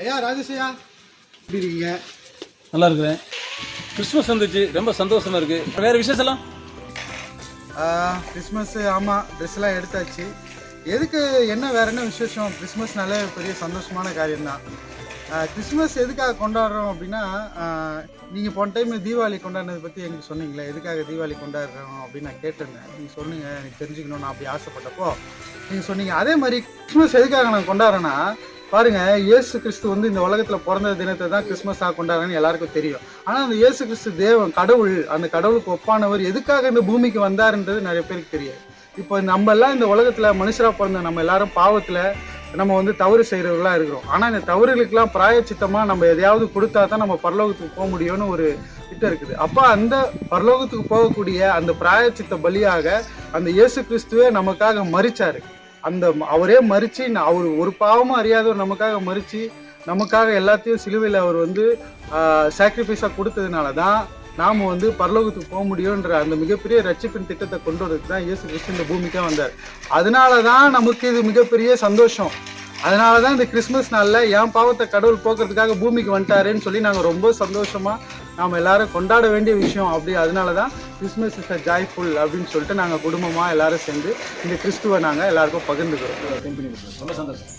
ஐயா ராஜேஷையா எப்படி இருக்கீங்க? நல்லா இருக்கிறேன். கிறிஸ்மஸ் வந்துச்சு, ரொம்ப சந்தோஷமா இருக்கு. வேற விசேஷம்லாம்? கிறிஸ்மஸ் ஆமாம், ட்ரெஸ்லாம் எடுத்தாச்சு. எதுக்கு என்ன வேற என்ன விசேஷம்? கிறிஸ்மஸ்னாலே பெரிய சந்தோஷமான காரியம்தான். கிறிஸ்மஸ் எதுக்காக கொண்டாடுறோம் அப்படின்னா, நீங்கள் போன டைம் தீபாவளி கொண்டாடுனதை பற்றி எனக்கு சொன்னீங்களே, எதுக்காக தீபாவளி கொண்டாடுறோம் அப்படின்னு நான் கேட்டிருந்தேன். நீங்கள் சொன்னீங்க, எனக்கு தெரிஞ்சுக்கணும் நான் அப்படி ஆசைப்பட்டப்போ நீங்கள் சொன்னீங்க. அதே மாதிரி கிறிஸ்மஸ் எதுக்காக நான் கொண்டாடுறேன்னா, பாருங்க, இயேசு கிறிஸ்து வந்து இந்த உலகத்தில் பிறந்த தினத்தை தான் கிறிஸ்மஸாக கொண்டாடுறேன்னு எல்லாருக்கும் தெரியும். ஆனால் அந்த இயேசு கிறிஸ்து தேவன், கடவுள், அந்த கடவுளுக்கு ஒப்பானவர் எதுக்காக இந்த பூமிக்கு வந்தாருன்றது நிறைய பேருக்கு தெரியாது. இப்போ நம்ம எல்லாம் இந்த உலகத்தில் மனுஷராக பிறந்த நம்ம எல்லாரும் பாவத்தில் நம்ம வந்து தவறு செய்கிறவர்களாக இருக்கிறோம். ஆனால் இந்த தவறுகளுக்கெல்லாம் பிராயச்சித்தமாக நம்ம எதையாவது கொடுத்தா தான் நம்ம பரலோகத்துக்கு போக முடியும்னு ஒரு திட்டம் இருக்குது. அப்போ அந்த பரலோகத்துக்கு போகக்கூடிய அந்த பிராயச்சித்த பலியாக அந்த இயேசு கிறிஸ்துவே நமக்காக மரிச்சாரு. அந்த அவரே மறிச்சு, அவர் ஒரு பாவமும் அறியாதவர் நமக்காக மறிச்சு, நமக்காக எல்லாத்தையும் சிலுவையில் அவர் வந்து சாக்ரிஃபைஸாக கொடுத்ததுனால தான் நாம் வந்து பரலோகத்துக்கு போக முடியுன்ற அந்த மிகப்பெரிய ரட்சிப்பின் திட்டத்தை கொண்டு வரதுக்கு தான் இயேசு கிறிஸ்து இந்த பூமிக்கே வந்தார். அதனால தான் நமக்கு இது மிகப்பெரிய சந்தோஷம். அதனால தான் இந்த கிறிஸ்மஸ் நாளில் என் பாவத்தை கடவுள் போக்குறதுக்காக பூமிக்கு வந்துட்டாருன்னு சொல்லி நாங்கள் ரொம்ப சந்தோஷமாக நாம் எல்லாரும் கொண்டாட வேண்டிய விஷயம். அப்படி அதனால தான் கிறிஸ்மஸ் இஸ் அ ஜாய்ஃபுல் அப்படின்னு சொல்லிட்டு நாங்கள் குடும்பமாக எல்லாரும் சேர்ந்து இந்த கிறிஸ்துவை நாங்கள் எல்லாருக்கும் பகிர்ந்துக்கிறோம். ரொம்ப சந்தோஷம்.